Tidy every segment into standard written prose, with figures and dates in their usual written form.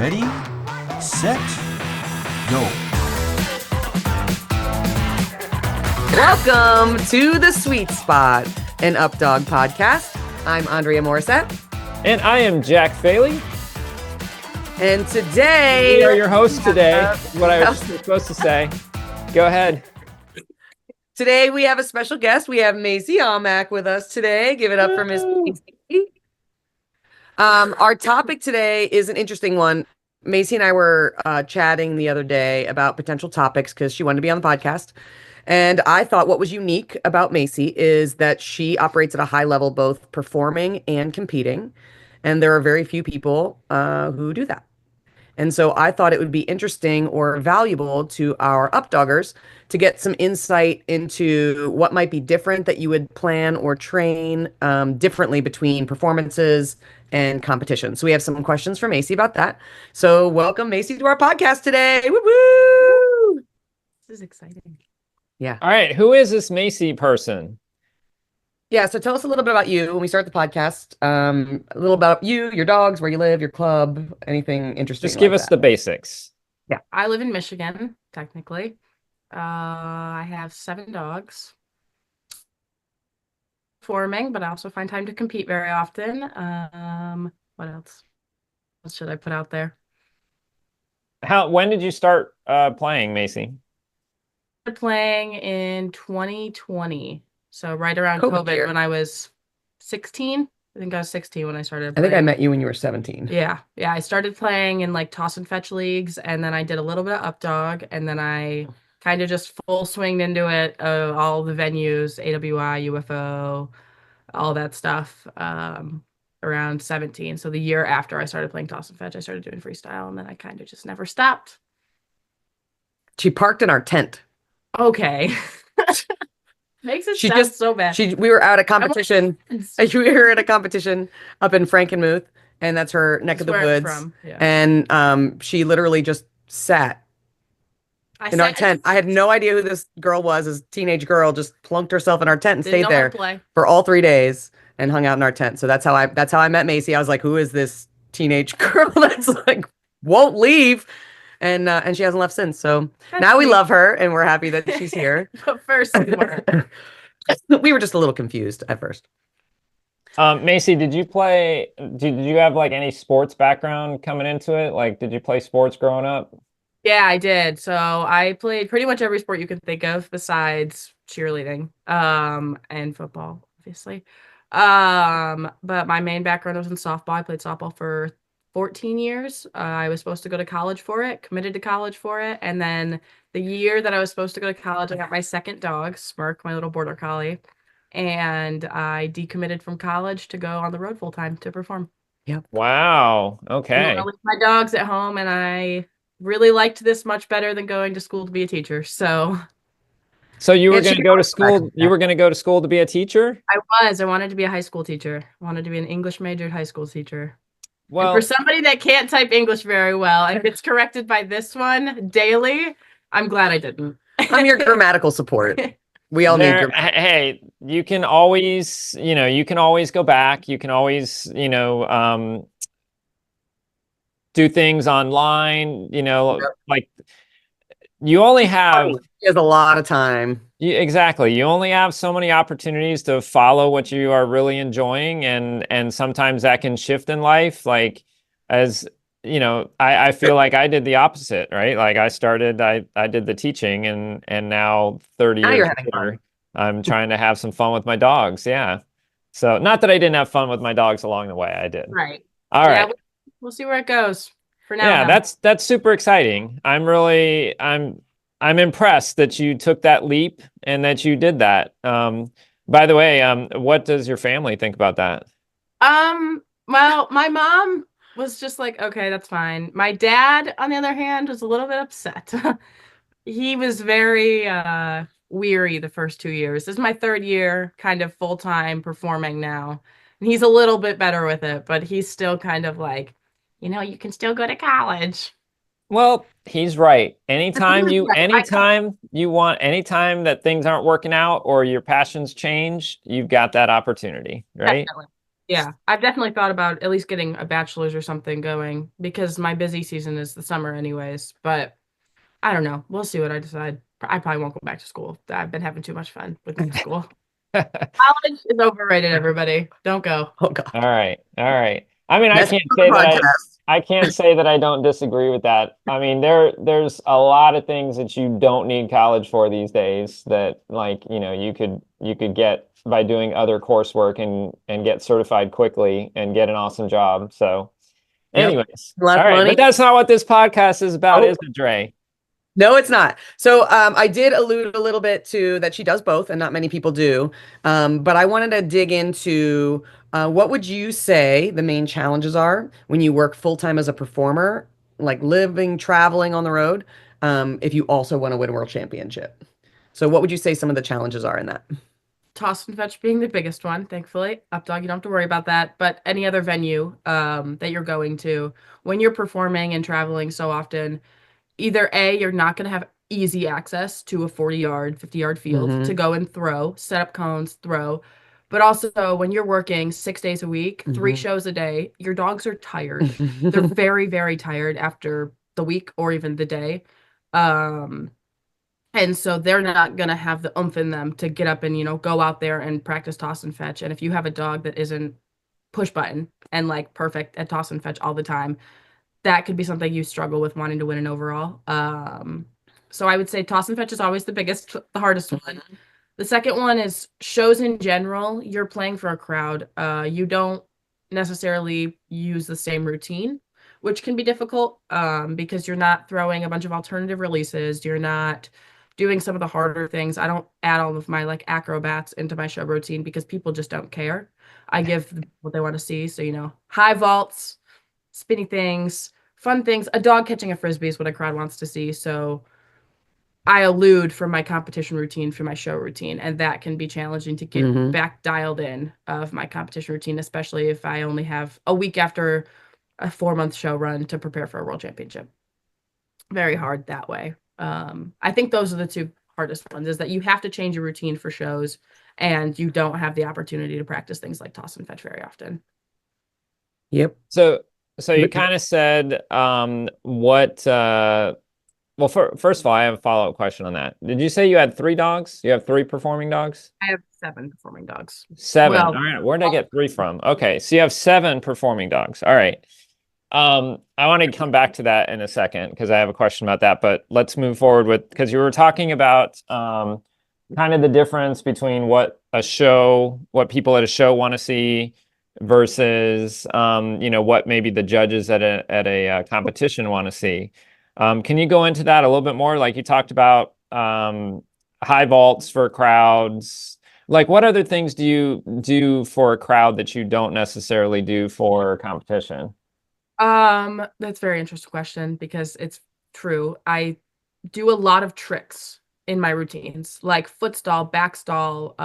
Ready, set, go. Welcome to The Sweet Spot, an Updog podcast. I'm Andrea Morissette. And I am Jack Faley. And today... We are your hosts today, what I was supposed to say. Go ahead. Today we have a special guest. We have Macee Aumack with us today. Give it up for Miss Macee. Our topic today is an interesting one. Macee and I were chatting the other day about potential topics because she wanted to be on the podcast. And I thought what was unique about Macee is that she operates at a high level, both performing and competing. And there are very few people who do that. And so I thought it would be interesting or valuable to our updoggers to get some insight into what might be different that you would plan or train differently between performances and competition. So we have some questions for Macee about that. So welcome, Macee, to our podcast today. Woo woo! This is exciting. Yeah. All right. Who is this Macee person? Yeah. So tell us a little bit about you when we start the podcast. A little about you, your dogs, where you live, your club, anything interesting. Just give like us that. the basics. Yeah, I live in Michigan, technically. I have 7 dogs. Performing, but I also find time to compete very often. What else? What should I put out there? When did you start playing, Macee? Started playing in 2020, so right around COVID COVID year. when I was 16. I think I was 16 when I started I think I playing. met you when you were 17. Yeah. I started playing in like toss and fetch leagues, and then I did a little bit of updog, and then I kind of just full swinged into it. All the venues, AWI, UFO, all that stuff. Around 17. So the year after I started playing toss and fetch, I started doing freestyle, and then I kind of just never stopped. She parked in our tent. Okay. Makes it sound so bad. We were out at competition. We were at a competition up in Frankenmuth, and that's her neck of the That's where I'm woods. from, yeah. And she literally just sat in our tent. I had no idea who this girl was. This teenage girl just plunked herself in our tent and Didn't stayed know how to there play. for all 3 days and hung out in our tent. So that's how I met Macee. I was like, who is this teenage girl that's like won't leave? And she hasn't left since. So That's now we sweet. love her and we're happy that she's here. But first, we weren't. We were just a little confused at first. Macee, did you have like any sports background coming into it? Like, did you play sports growing up? Yeah, I did. So I played pretty much every sport you can think of besides cheerleading, and football, obviously. But my main background was in softball. I played softball for 14 years. I was supposed to go to college for it, committed to college for it. And then the year that I was supposed to go to college, I got my second dog, Smirk, my little border collie. And I decommitted from college to go on the road full time to perform. Wow. And Okay. I left my dogs at home, and I really liked this much better than going to school to be a teacher. So So you were And going she to go to was school. back. You were going to go to school to be a teacher? I wanted to be a high school teacher. I wanted to be an English majored high school teacher. And Well, for somebody that can't type English very well, and gets corrected by this one daily, I'm glad I didn't. I'm your grammatical support. We all need hey, you can always go back. You can always, do things online, Yep. like you only have She has a lot of time. exactly. You only have so many opportunities to follow what you are really enjoying, and sometimes that can shift in life. Like, as I feel like I did the opposite, right? Like I did the teaching, and now 30 Now years you're having later, I'm trying to have some fun with my dogs. Yeah. So not that I didn't have fun with my dogs along the way, I did. Right. All Yeah, right. we'll see where it goes. For now, Yeah, though. that's super exciting. I'm impressed that you took that leap and that you did that. By the way, what does your family think about that? Well, my mom was just like, okay, that's fine. My dad, on the other hand, was a little bit upset. He was very weary the first 2 years. This is my 3rd year kind of full-time performing now. And he's a little bit better with it, but he's still kind of like, you can still go to college. Well, he's right. Anytime Right. anytime that things aren't working out or your passions change, you've got that opportunity, right? Definitely. Yeah, I've definitely thought about at least getting a bachelor's or something going because my busy season is the summer anyways. But I don't know. We'll see what I decide. I probably won't go back to school. I've been having too much fun with new school. College is overrated, everybody. Don't go. Oh God. All right. All right. I mean, That's the podcast. I can't say that I don't disagree with that. I mean, there's a lot of things that you don't need college for these days that like, you could get by doing other coursework and get certified quickly and get an awesome job. So, Yep. anyways. Less All right, money. but that's not what this podcast is about, Oh. is it, Dre? No, it's not. So I did allude a little bit to that she does both, and not many people do. But I wanted to dig into what would you say the main challenges are when you work full time as a performer, like living, traveling on the road, if you also want to win a world championship. So what would you say some of the challenges are in that? Toss and fetch being the biggest one, thankfully. Up dog, you don't have to worry about that. But any other venue that you're going to, when you're performing and traveling so often, either A, you're not going to have easy access to a 40-yard, 50-yard field to go and throw, set up cones, throw. But also, when you're working 6 days a week, 3 shows a day, your dogs are tired. They're very, very tired after the week or even the day. And so they're not going to have the oomph in them to get up and, go out there and practice toss and fetch. And if you have a dog that isn't push button and like perfect at toss and fetch all the time, that could be something you struggle with wanting to win an overall. So I would say toss and fetch is always the hardest one. The second one is shows in general. You're playing for a crowd. You don't necessarily use the same routine, which can be difficult because you're not throwing a bunch of alternative releases. You're not doing some of the harder things. I don't add all of my like acrobats into my show routine because people just don't care. I give what they want to see. So, high vaults, spinny things, fun things. A dog catching a frisbee is what a crowd wants to see. So I elude from my competition routine for my show routine, and that can be challenging to get back dialed in of my competition routine, especially if I only have a week after a 4-month show run to prepare for a world championship. Very hard that way. I think those are the two hardest ones, is that you have to change your routine for shows and you don't have the opportunity to practice things like toss and fetch very often. Yep. So you kind of said well, first of all, I have a follow-up question on that. Did you say you had 3 dogs? You have 3 performing dogs? I have 7 performing dogs. 7. Well, all right. Where did I get 3 from? Okay. So you have 7 performing dogs. All right. I want to come back to that in a second because I have a question about that, but let's move forward because you were talking about kind of the difference between what people at a show want to see versus what maybe the judges at a competition want to see. Can you go into that a little bit more? Like you talked about high vaults for crowds. Like what other things do you do for a crowd that you don't necessarily do for competition? That's a very interesting question because it's true. I do a lot of tricks in my routines, like foot stall, back stall,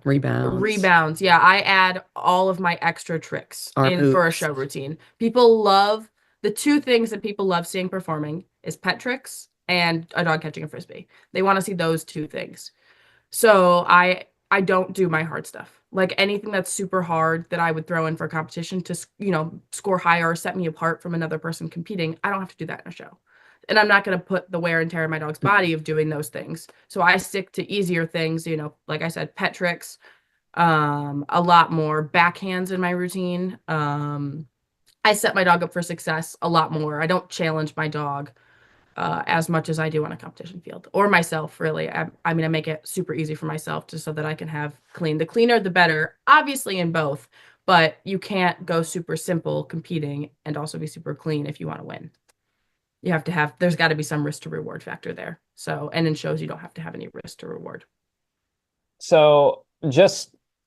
rebounds. Yeah, I add all of my extra tricks for a show routine. The 2 things that people love seeing performing is pet tricks and a dog catching a frisbee. They want to see those 2 things. So I don't do my hard stuff. Like anything that's super hard that I would throw in for a competition to, score higher or set me apart from another person competing, I don't have to do that in a show. And I'm not going to put the wear and tear in my dog's body of doing those things. So I stick to easier things, like I said, pet tricks, a lot more backhands in my routine. I set my dog up for success a lot more. I don't challenge my dog as much as I do on a competition field, or myself, really. I make it super easy for myself just so that I can have clean. The cleaner, the better, obviously in both, but you can't go super simple competing and also be super clean if you want to win. There's got to be some risk to reward factor there. So, and in shows, you don't have to have any risk to reward. So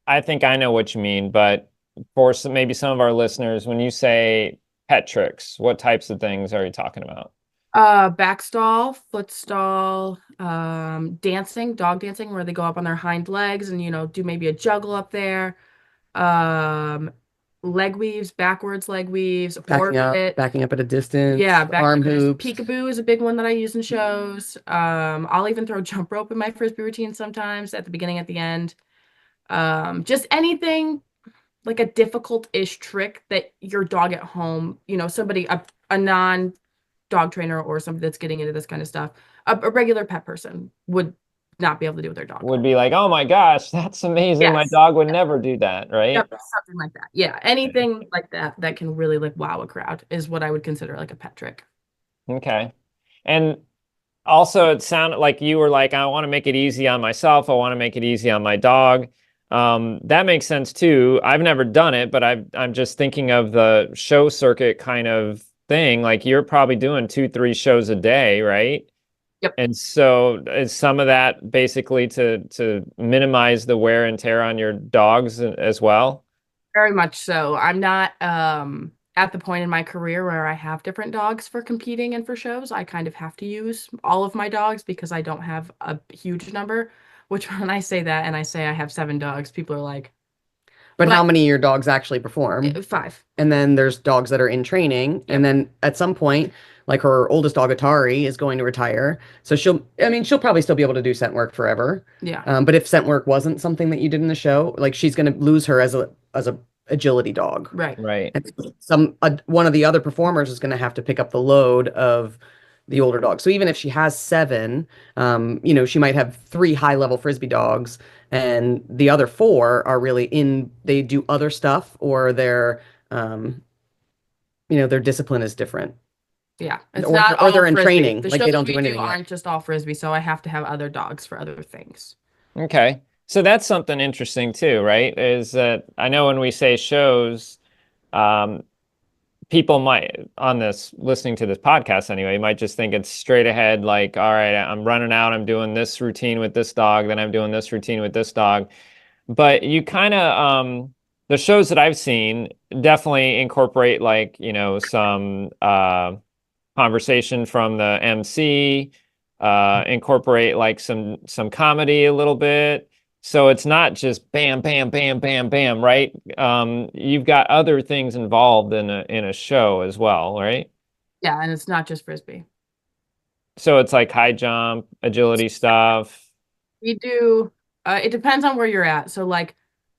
I think I know what you mean, but for maybe some of our listeners, when you say pet tricks, what types of things are you talking about? Back stall, foot stall, dancing, dog dancing, where they go up on their hind legs and, do maybe a juggle up there. Leg weaves, backwards leg weaves, backing up at a distance. Yeah, arm hoops. Peekaboo is a big one that I use in shows. I'll even throw jump rope in my frisbee routine sometimes at the beginning, at the end. Just anything like a difficult-ish trick that your dog at home, somebody, a non-dog trainer or somebody that's getting into this kind of stuff, a regular pet person would not be able to do with their dog. Would be like, oh my gosh, that's amazing. My Yes. dog would never do that, right? Yep, something like that. Yeah, anything like that that can really like wow a crowd is what I would consider like a pet trick. Okay. And also, it sounded like you were like, I want to make it easy on myself. I want to make it easy on my dog. That makes sense too. I've never done it, but I'm just thinking of the show circuit kind of thing. Like you're probably doing 2-3 shows a day, right? Yep. And so is some of that basically to minimize the wear and tear on your dogs as well? Very much so. I'm not at the point in my career where I have different dogs for competing and for shows. I kind of have to use all of my dogs because I don't have a huge number, which when I say that and I say I have 7 dogs, people are like, But how But- many of your dogs actually perform? 5. And then there's dogs that are in training. And then at some point, like her oldest dog, Atari, is going to retire. So she'll probably still be able to do scent work forever. Yeah. But if scent work wasn't something that you did in the show, like she's going to lose her as a agility dog. Right. Right. And one of the other performers is going to have to pick up the load of the older dog. So even if she has 7, she might have 3 high-level frisbee dogs, and the other 4 are really they do other stuff, or their discipline is different. Yeah. It's Or- not or all they're in frisbee. training, The like they shows don't we do anything yet. aren't just all frisbee, so I have to have other dogs for other things. Okay. So that's something interesting too, right? Is that I know when we say shows, people might listening to this podcast anyway, might just think it's straight ahead, like, all right, I'm running out, I'm doing this routine with this dog, then I'm doing this routine with this dog. But you kind of, the shows that I've seen definitely incorporate like, some conversation from the MC, incorporate like some comedy a little bit. So it's not just bam, bam, bam, bam, bam, right? You've got other things involved in a show as well, right? Yeah, and it's not just frisbee. So it's like high jump, agility stuff. We do it depends on where you're at. So like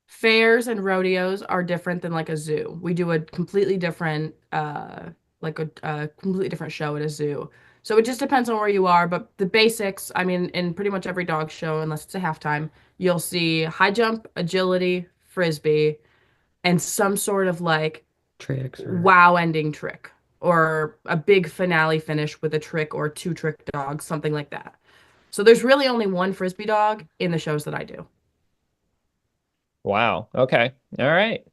fairs and rodeos are different than like a zoo. We do a completely different like a completely different show at a zoo. So it just depends on where you are, but the basics, I mean, in pretty much every dog show, unless it's a halftime, you'll see high jump, agility, frisbee, and some sort of like Tricks. wow ending trick or a big finale finish with a trick or 2 trick dogs, something like that. So there's really only one frisbee dog in the shows that I do. Wow. Okay. All right.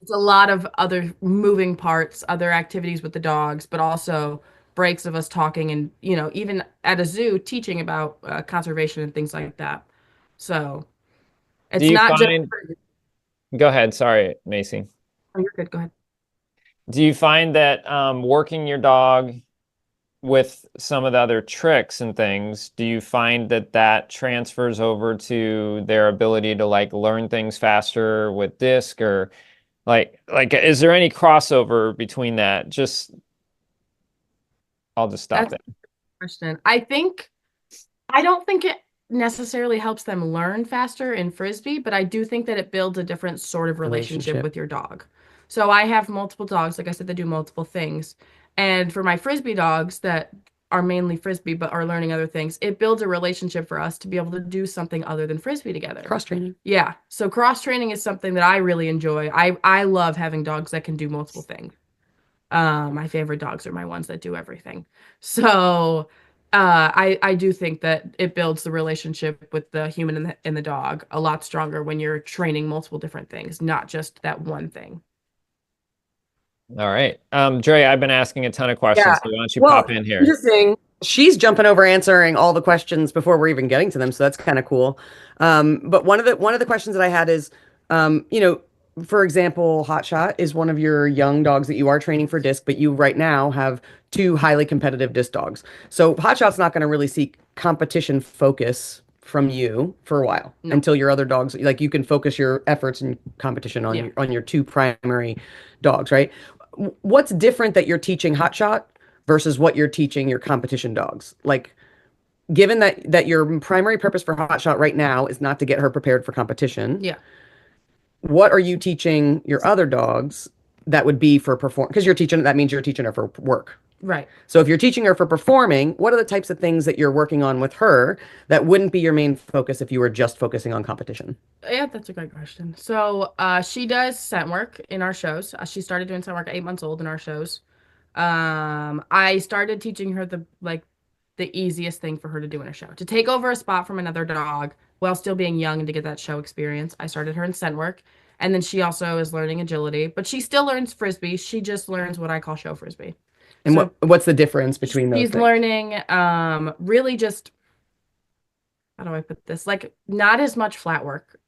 It's a lot of other moving parts, other activities with the dogs, but also breaks of us talking and, even at a zoo teaching about conservation and things like that. So it's Do you not find- just. Go ahead. Sorry, Macee. Oh, you're good. Go ahead. Do you find that working your dog with some of the other tricks and things, do you find that transfers over to their ability to like learn things faster with disc, or like is there any crossover between that? I'll just stop That's there. Question. I don't think it necessarily helps them learn faster in frisbee, but I do think that it builds a different sort of relationship with your dog. So I have multiple dogs, like I said, that do multiple things. And for my frisbee dogs that are mainly frisbee but are learning other things, it builds a relationship for us to be able to do something other than frisbee together. Cross training. Yeah. So cross training is something that I really enjoy. I love having dogs that can do multiple things. My favorite dogs are my ones that do everything. So I do think that it builds the relationship with the human and the dog a lot stronger when you're training multiple different things, not just that one thing. All right. Dre, I've been asking a ton of questions, Yeah. so why don't you pop in here? Interesting. She's jumping over answering all the questions before we're even getting to them, so that's kind of cool. But one of the questions that I had is, for example, Hotshot is one of your young dogs that you are training for disc, but you right now have 2 highly competitive disc dogs. So Hotshot's not going to really seek competition focus from you for a while until your other dogs, like you can focus your efforts and competition on your 2 primary dogs, right? What's different that you're teaching Hotshot versus what you're teaching your competition dogs? Like, given that your primary purpose for Hotshot right now is not to get her prepared for competition. Yeah. what are you teaching your other dogs that would be for perform? Because that means you're teaching her for work. Right. So if you're teaching her for performing, what are the types of things that you're working on with her that wouldn't be your main focus if you were just focusing on competition? Yeah, that's a great question. So, she does scent work in our shows. She started doing scent work at 8 months old in our shows. I started teaching her the easiest thing for her to do in a show, to take over a spot from another dog while still being young and to get that show experience. I started her in scent work, and then she also is learning agility, but she still learns frisbee. She just learns what I call show frisbee. And So what's the difference between those she's things? learning really just, how do I put this? Like, not as much flat work.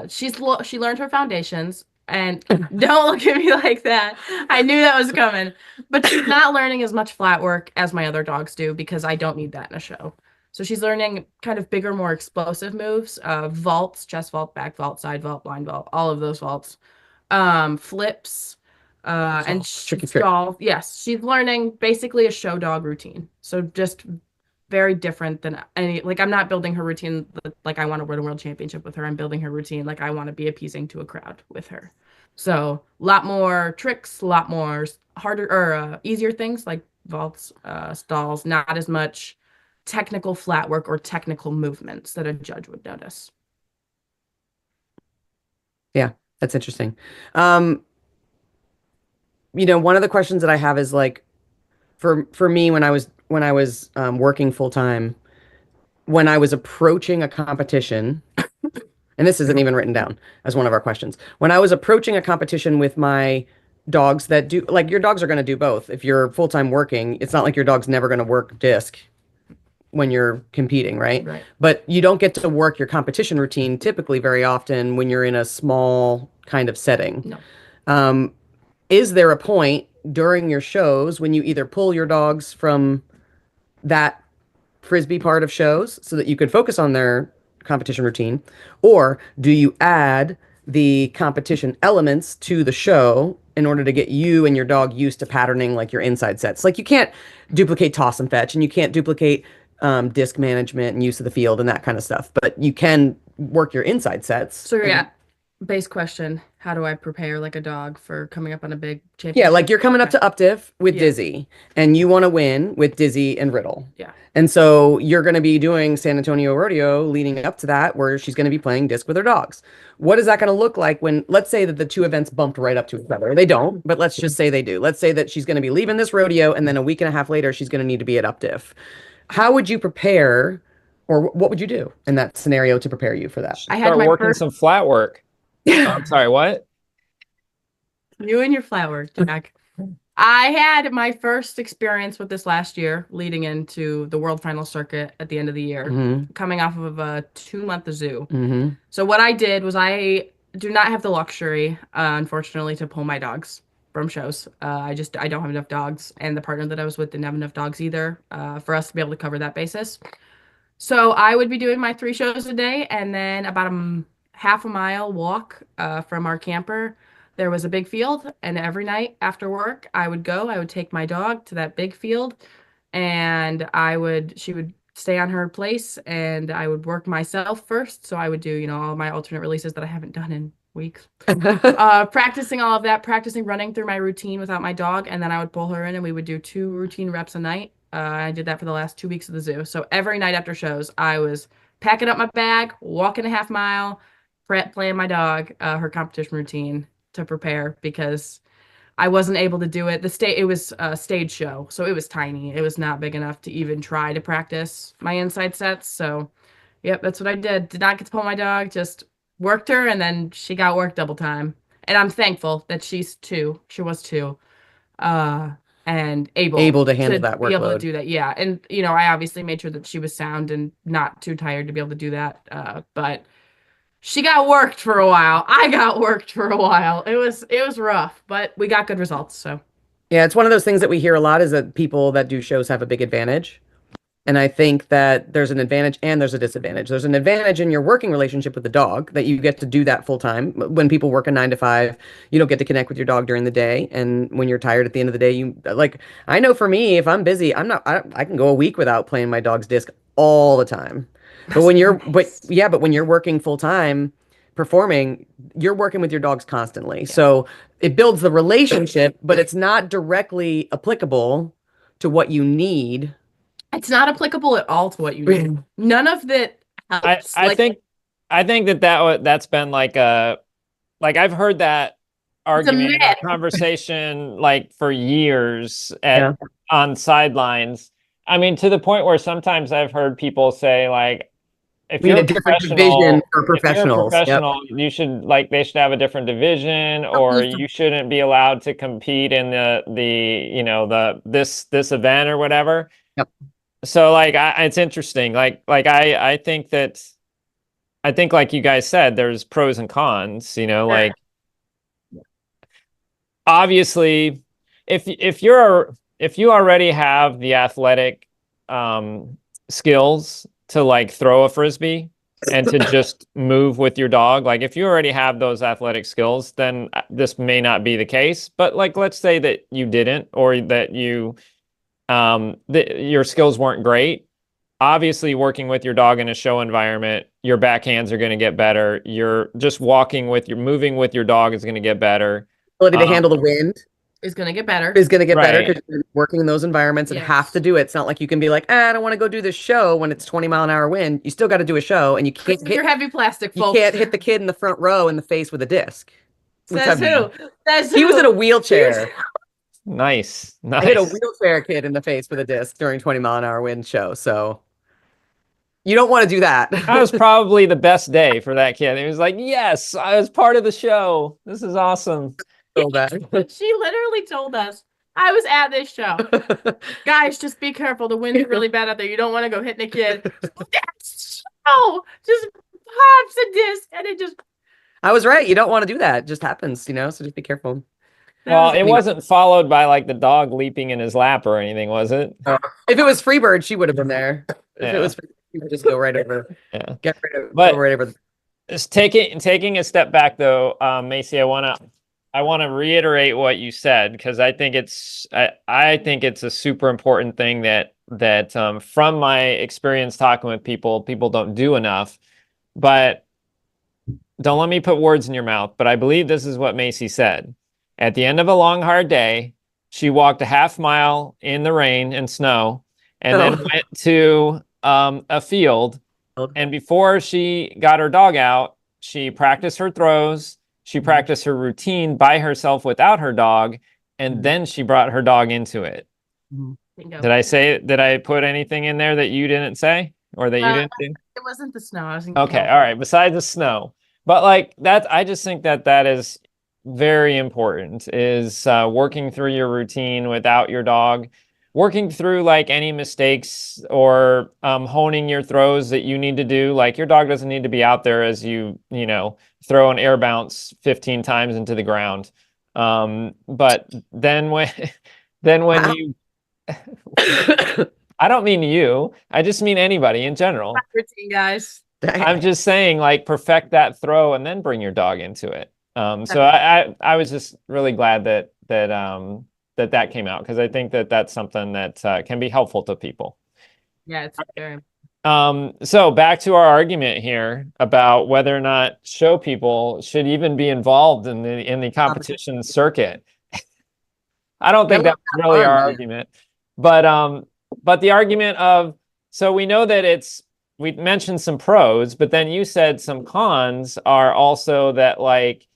She learned her foundations, and don't look at me like that. I knew that was coming. But she's not learning as much flat work as my other dogs do because I don't need that in a show. So she's learning kind of bigger, more explosive moves, vaults, chest vault, back vault, side vault, blind vault, all of those vaults, flips, and tricky trick. stall. Yes, she's learning basically a show dog routine. So just very different than any, like, I'm not building her routine like I want to win a world championship with her. I'm building her routine like I want to be appeasing to a crowd with her. So a lot more tricks, a lot more harder or easier things like vaults, stalls, not as much technical flat work or technical movements that a judge would notice. Yeah, that's interesting. One of the questions that I have is like, for me, when I was working full time, when I was approaching a competition, and this isn't even written down as one of our questions, when I was approaching a competition with my dogs that do, like, your dogs are going to do both. If you're full time working, it's not like your dog's never going to work disc when you're competing, right? Right. But you don't get to work your competition routine typically very often when you're in a small kind of setting. No. Is there a point during your shows when you either pull your dogs from that frisbee part of shows so that you could focus on their competition routine, or do you add the competition elements to the show in order to get you and your dog used to patterning like your inside sets? Like, you can't duplicate toss and fetch, and you can't duplicate disc management and use of the field and that kind of stuff, but you can work your inside sets. So yeah, base question: how do I prepare like a dog for coming up on a big championship? Yeah, like, you're coming up to Updiff with Yeah. Dizzy, and you want to win with Dizzy and Riddle. Yeah. And so you're going to be doing San Antonio Rodeo leading up to that, where she's going to be playing disc with her dogs. What is that going to look like when, let's say that the two events bumped right up to each other? They don't, but let's just say they do. Let's say that she's going to be leaving this rodeo, and then a week and a half later, she's going to need to be at Updiff. How would you prepare, or what would you do in that scenario to prepare you for that? I had Start my working first. some flat work. I'm sorry, what? You and your flat work, Jack. I had my first experience with this last year, leading into the World Final Circuit at the end of the year, coming off of a 2-month zoo. So what I did was, I do not have the luxury, unfortunately, to pull my dogs from shows. I don't have enough dogs, and the partner that I was with didn't have enough dogs either, for us to be able to cover that basis. So I would be doing my 3 shows a day, and then about a half a mile walk from our camper. There was a big field, and every night after work, I would take my dog to that big field, and she would stay on her place, and I would work myself first. So I would do, all my alternate releases that I haven't done in weeks. Practicing all of that, practicing running through my routine without my dog, and then I would pull her in, and we would do 2 routine reps a night. I did that for the last 2 weeks of the zoo. So every night after shows, I was packing up my bag, walking a half mile, playing my dog, her competition routine to prepare, because I wasn't able to do it. It was a stage show, so it was tiny. It was not big enough to even try to practice my inside sets. So, yep, that's what I did. Did not get to pull my dog, just worked her, and then she got worked double time. And I'm thankful that she's 2. She was 2. And able to handle that be able to workload. do that. Yeah. And, I obviously made sure that she was sound and not too tired to be able to do that. But she got worked for a while. I got worked for a while. It was rough, but we got good results. So Yeah, it's one of those things that we hear a lot, is that people that do shows have a big advantage. And I think that there's an advantage and there's a disadvantage. There's an advantage in your working relationship with the dog, that you get to do that full time. When people work a 9 to 5, you don't get to connect with your dog during the day. And when you're tired at the end of the day, I know for me, if I'm busy, I can go a week without playing my dog's disc all the time. But when you're, but when you're working full time, performing, you're working with your dogs constantly. So it builds the relationship, but it's not directly applicable to what you need. It's not applicable at all to what you need. None of that helps. I think that's been like I've heard that argument or conversation like for years on sidelines. I mean, to the point where sometimes I've heard people say like, if We you're need a different division for professionals. You should they should have a different division, or you shouldn't be allowed to compete in this event or whatever. Yep. So like it's interesting. I think like you guys said, there's pros and cons, like obviously if you already have the athletic skills to like throw a frisbee and to just move with your dog, like if you already have those athletic skills, then this may not be the case. But like, let's say that you didn't, or that your skills weren't great. Obviously, working with your dog in a show environment, your backhands are going to get better. You're just moving with your dog is going to get better. Ability to handle the wind is going to get better. Is going to get better because you're working in those environments and have to do it. It's not like you can be like, I don't want to go do this show when it's 20-mile-an-hour wind. You still got to do a show, and you can't hit your heavy plastic, folks. You can't hit the kid in the front row in the face with a disc. Says who? He was in a wheelchair. Nice. I hit a wheelchair kid in the face with a disc during 20-mile-an-hour wind show. So you don't want to do that. That was probably the best day for that kid. He was like, yes, I was part of the show. This is awesome. So bad. She literally told us, I was at this show. Guys, just be careful. The wind's really bad out there. You don't want to go hitting a kid. That show just pops a disc, and it just... I was right. You don't want to do that. It just happens, so just be careful. Well, it wasn't followed by like the dog leaping in his lap or anything, was it? If it was Freebird, she would have been there. If it was Freebird, she would just go right over. Yeah. Go right over. Just taking a step back though, Macee, I want to reiterate what you said, because I think it's a super important thing that from my experience talking with people don't do enough. But don't let me put words in your mouth, but I believe this is what Macee said. At the end of a long, hard day, she walked a half mile in the rain and snow, and then went to a field. And before she got her dog out, she practiced her throws. She practiced her routine by herself without her dog, and then she brought her dog into it. Did I put anything in there that you didn't say, or that you didn't do? It wasn't the snow. Okay, all right. Besides the snow, but like that, I just think that is very important, is working through your routine without your dog, working through like any mistakes, or honing your throws that you need to do. Like your dog doesn't need to be out there as you throw an air bounce 15 times into the ground. But then when you, I don't mean you, I just mean anybody in general. Routine, guys. I'm just saying, like, perfect that throw and then bring your dog into it. So I was just really glad that came out, because I think that's something that can be helpful to people. Yeah, it's very. So back to our argument here about whether or not show people should even be involved in the competition circuit. I don't think that's really our argument, but the argument of, so we know that we mentioned some pros, but then you said some cons are also that, like,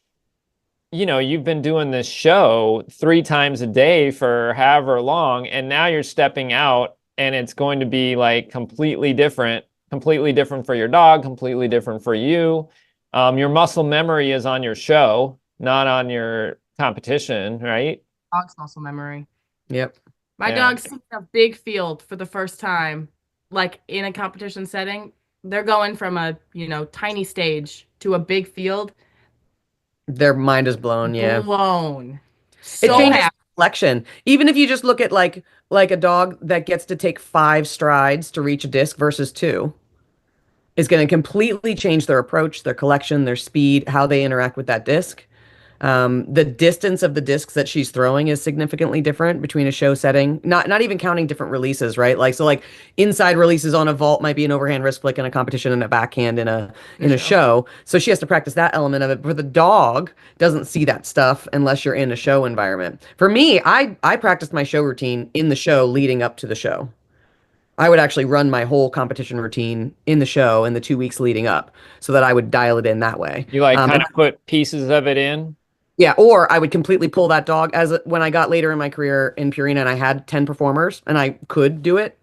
you've been doing this show 3 times a day for however long, and now you're stepping out, and it's going to be like completely different for your dog, completely different for you. Your muscle memory is on your show, not on your competition, right? Dog's muscle memory. Yep. My dog's seen a big field for the first time, like in a competition setting. They're going from a tiny stage to a big field. Their mind is blown. Yeah. Blown. It changes selection. Even if you just look at like a dog that gets to take 5 strides to reach a disc versus 2, is going to completely change their approach, their collection, their speed, how they interact with that disc. The distance of the discs that she's throwing is significantly different between a show setting. Not even counting different releases, right? Like so, like inside releases on a vault might be an overhand wrist flick in a competition and a backhand in a show. So she has to practice that element of it. But the dog doesn't see that stuff unless you're in a show environment. For me, I practiced my show routine in the show leading up to the show. I would actually run my whole competition routine in the show in the 2 weeks leading up so that I would dial it in that way. You like kind And of put pieces of it in. yeah, or I would completely pull that dog when I got later in my career in Purina and I had 10 performers and I could do it.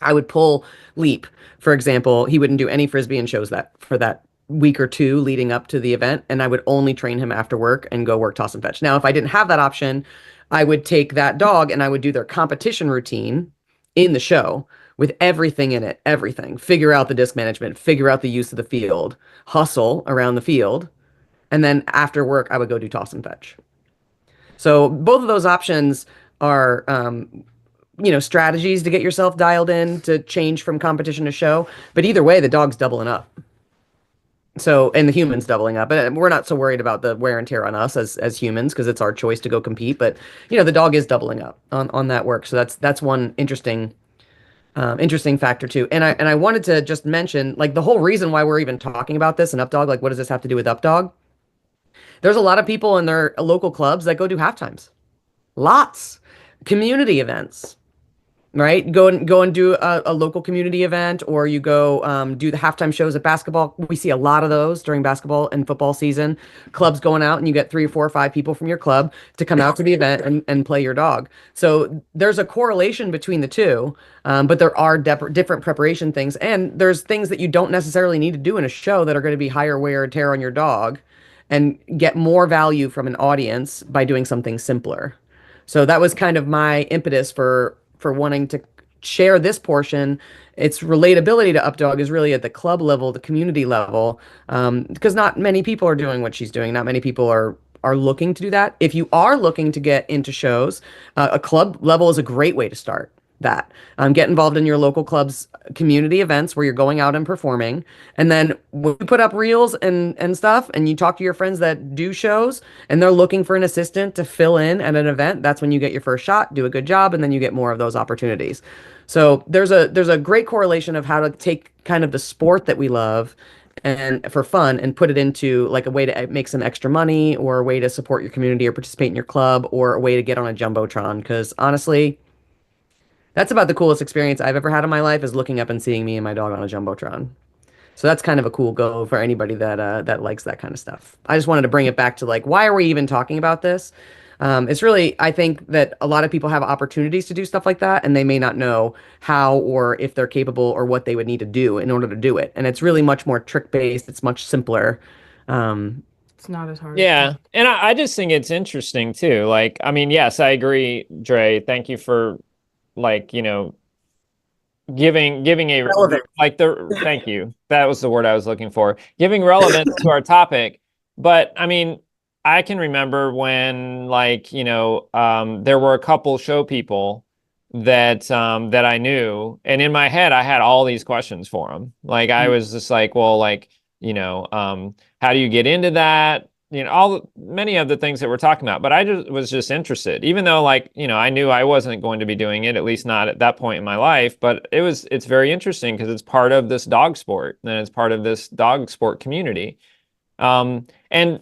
I would pull Leap, for example. He wouldn't do any frisbee and shows that for that week or two leading up to the event, and I would only train him after work and go work toss and fetch. Now, if I didn't have that option, I would take that dog and I would do their competition routine in the show with everything in it, everything. Figure out the disc management, figure out the use of the field, hustle around the field, and then after work, I would go do toss and fetch. So both of those options are, strategies to get yourself dialed in to change from competition to show. But either way, the dog's doubling up. So, and the humans doubling up. And we're not so worried about the wear and tear on us as humans because it's our choice to go compete. But, the dog is doubling up on that work. So that's one interesting factor too. And I wanted to just mention, like, the whole reason why we're even talking about this and Updog, like, what does this have to do with Updog? There's a lot of people in their local clubs that go do half times. Lots. Community events, right? Go and do a local community event, or you go do the halftime shows at basketball. We see a lot of those during basketball and football season. Clubs going out and you get 3 or 4 or 5 people from your club to come out to the event and play your dog. So there's a correlation between the two, but there are different preparation things. And there's things that you don't necessarily need to do in a show that are going to be higher wear and tear on your dog and get more value from an audience by doing something simpler. So that was kind of my impetus for wanting to share this portion. Its relatability to Updog is really at the club level, the community level, because not many people are doing what she's doing. Not many people are looking to do that. If you are looking to get into shows, a club level is a great way to start that. Get involved in your local club's community events where you're going out and performing. And then when you put up reels and stuff and you talk to your friends that do shows and they're looking for an assistant to fill in at an event, that's when you get your first shot, do a good job, and then you get more of those opportunities. So there's a great correlation of how to take kind of the sport that we love and for fun and put it into like a way to make some extra money or a way to support your community or participate in your club or a way to get on a jumbotron. Because honestly, that's about the coolest experience I've ever had in my life is looking up and seeing me and my dog on a jumbotron. So that's kind of a cool go for anybody that likes that kind of stuff. I just wanted to bring it back to like, why are we even talking about this? It's really, I think that a lot of people have opportunities to do stuff like that, and they may not know how or if they're capable or what they would need to do in order to do it. And it's really much more trick based. It's much simpler. It's not as hard. Yeah. And I just think it's interesting too. Like, I mean, yes, I agree, Dre. Thank you for like, giving a Relevant. thank you. That was the word I was looking for. Giving relevance to our topic. But I mean, I can remember when there were a couple show people that I knew, and in my head I had all these questions for them. Like I was just like, well, like, how do you get into that? Many of the things that we're talking about, but I was just interested, even though I knew I wasn't going to be doing it, at least not at that point in my life, but it's very interesting because it's part of this dog sport and it's part of this dog sport community. And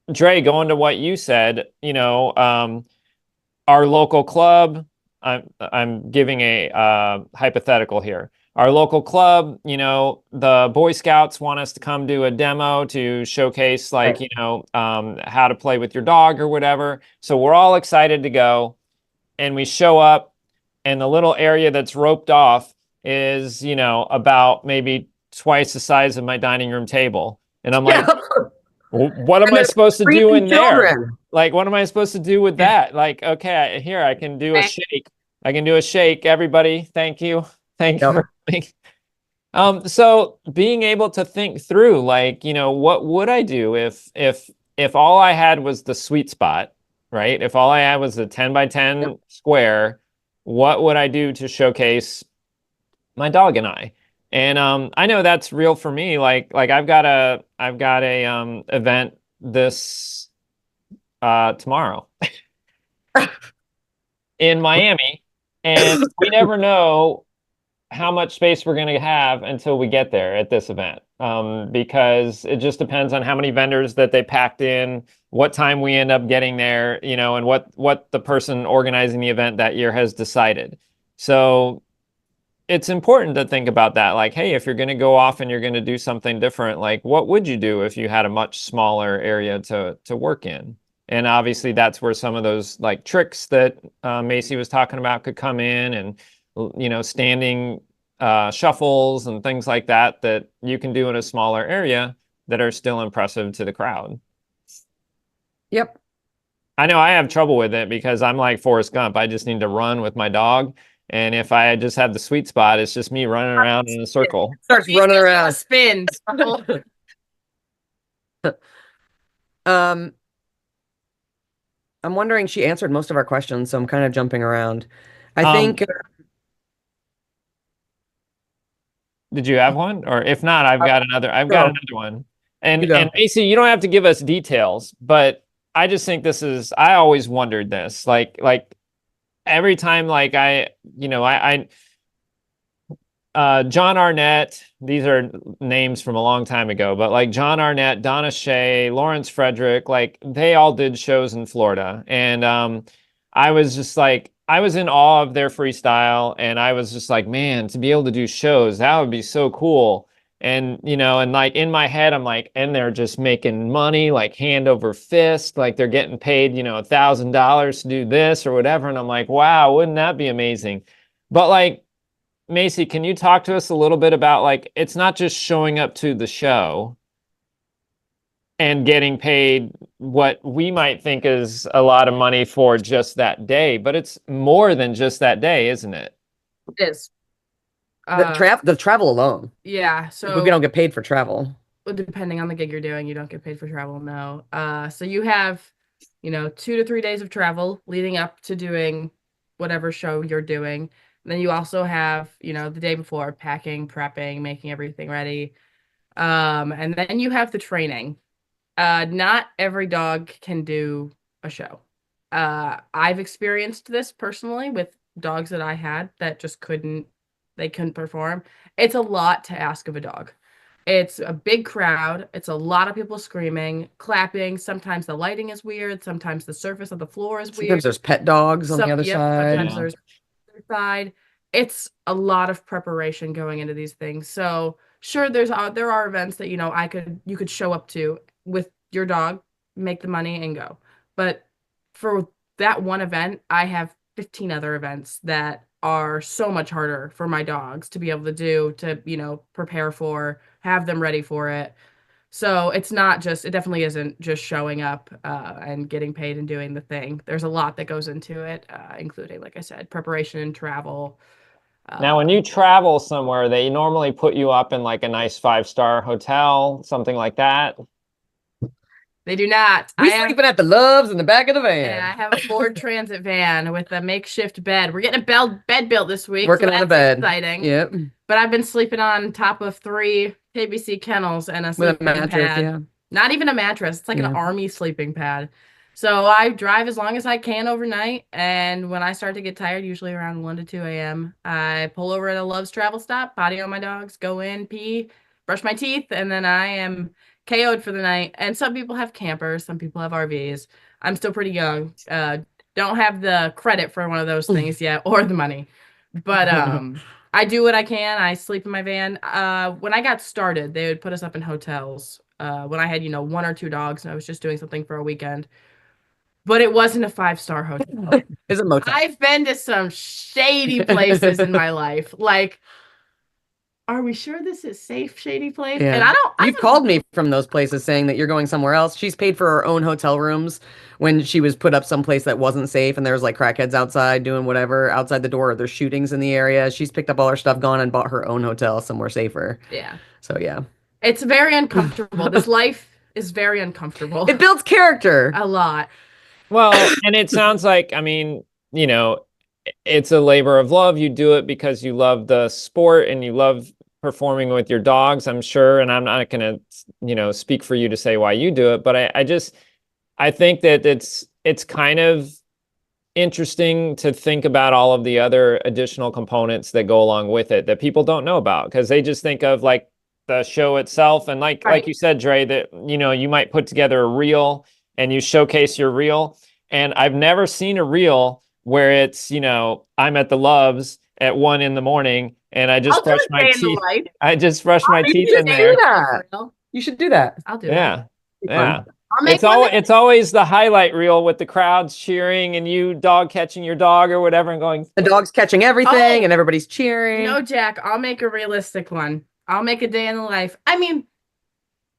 Dre, going to what you said, our local club, I'm giving a to here. Our local club, the Boy Scouts want us to come do a demo to showcase how to play with your dog or whatever. So we're all excited to go, and we show up, and the little area that's roped off is, about maybe twice the size of my dining room table. And I'm like, what am I supposed to do in there? Like, what am I supposed to do with that? Like, okay, here, I can do a shake. I can do a shake. Everybody, thank you. Thank you for coming. So being able to think through, what would I do if all I had was the sweet spot, right? If all I had was the 10 by 10 square, what would I do to showcase my dog and I? And I know that's real for me. Like I've got a event this tomorrow in Miami, and we never know how much space we're going to have until we get there at this event, because it just depends on how many vendors that they packed in, what time we end up getting there, you know, and what the person organizing the event that year has decided. So it's important to think about that. Like, hey, if you're going to go off and you're going to do something different, like what would you do if you had a much smaller area to work in? And obviously that's where some of those like tricks that Macee was talking about could come in, and, you know, standing shuffles and things like that that you can do in a smaller area that are still impressive to the crowd. Yep. I know I have trouble with it because I'm like Forrest Gump. I just need to run with my dog. And if I just have the sweet spot, it's just me running around in a circle. Starts running around. Spins. I'm wondering, she answered most of our questions, so I'm kind of jumping around. I think did you have one? Or if not, I've got another one. And You go. and Macee, you don't have to give us details, but I just think I always wondered this. Like every time, like John Arnett, these are names from a long time ago, but like John Arnett, Donna Shea, Lawrence Frederick, like they all did shows in Florida. And I was just like, I was in awe of their freestyle, and I was just like, man, to be able to do shows, that would be so cool. And, you know, and like in my head, I'm like, and they're just making money, like hand over fist, like they're getting paid, you know, $1,000 to do this or whatever. And I'm like, wow, wouldn't that be amazing? But like, Macee, can you talk to us a little bit about, like, it's not just showing up to the show and getting paid what we might think is a lot of money for just that day, but it's more than just that day, isn't it? It is. The travel alone. Yeah. So We don't get paid for travel. depending on the gig you're doing, you don't get paid for travel. No. So you have, 2 to 3 days of travel leading up to doing whatever show you're doing. And then you also have, the day before packing, prepping, making everything ready. And then you have the training. Not every dog can do a show. I've experienced this personally with dogs that I had that just couldn't perform. It's a lot to ask of a dog. It's a big crowd. It's a lot of people screaming, clapping. Sometimes the lighting is weird. Sometimes the surface of the floor is weird. Sometimes there's pet dogs on the other side. Sometimes there's the other side. It's a lot of preparation going into these things. So sure, there are events that you could show up to with your dog, make the money, and go. But for that one event, I have 15 other events that are so much harder for my dogs to be able to do, to prepare for, have them ready for it. So it definitely isn't just showing up and getting paid and doing the thing. There's a lot that goes into it, including, like I said, preparation and travel. Now, when you travel somewhere, they normally put you up in like a nice 5-star hotel, something like that. They do not. Sleeping at the Loves in the back of the van. Yeah, I have a Ford Transit van with a makeshift bed. We're getting a bed built this week. Working on a bed. Exciting. Yep. But I've been sleeping on top of 3 KBC kennels and a sleeping mattress, pad. yeah. Not even a mattress. It's like an army sleeping pad. So I drive as long as I can overnight, and when I start to get tired, usually around 1 to 2 a.m., I pull over at a Love's travel stop, potty on my dogs, go in, pee, brush my teeth, and then I am KO'd for the night. And some people have campers, some people have RVs. I'm still pretty young. Don't have the credit for one of those things yet, or the money. But I do what I can. I sleep in my van. When I got started, they would put us up in hotels. When I had, 1 or 2 dogs and I was just doing something for a weekend. But it wasn't a 5-star hotel. It's a motel. I've been to some shady places in my life. Like, are we sure this is safe, shady place? Yeah. And You've called me from those places saying that you're going somewhere else. She's paid for her own hotel rooms when she was put up someplace that wasn't safe, and there was like crackheads outside doing whatever outside the door, or there's shootings in the area. She's picked up all her stuff, gone and bought her own hotel somewhere safer. Yeah. So yeah. It's very uncomfortable. This life is very uncomfortable. It builds character. A lot. Well, and it sounds like, I mean, it's a labor of love. You do it because you love the sport and you love performing with your dogs, I'm sure. And I'm not going to, speak for you to say why you do it, but I just, I think that it's kind of interesting to think about all of the other additional components that go along with it that people don't know about, because they just think of like the show itself, and like you said, Dre, that you might put together a reel and you showcase your reel, and I've never seen a reel where it's I'm at the Loves at 1 a.m. and I just brush my teeth. I just brush my teeth in there. You should do that. I'll do Yeah. that. Yeah. I'll make It's always the highlight reel with the crowds cheering and you dog catching your dog or whatever and going. The dog's catching everything and everybody's cheering. No, Jack, I'll make a realistic one. I'll make a day in the life. I mean,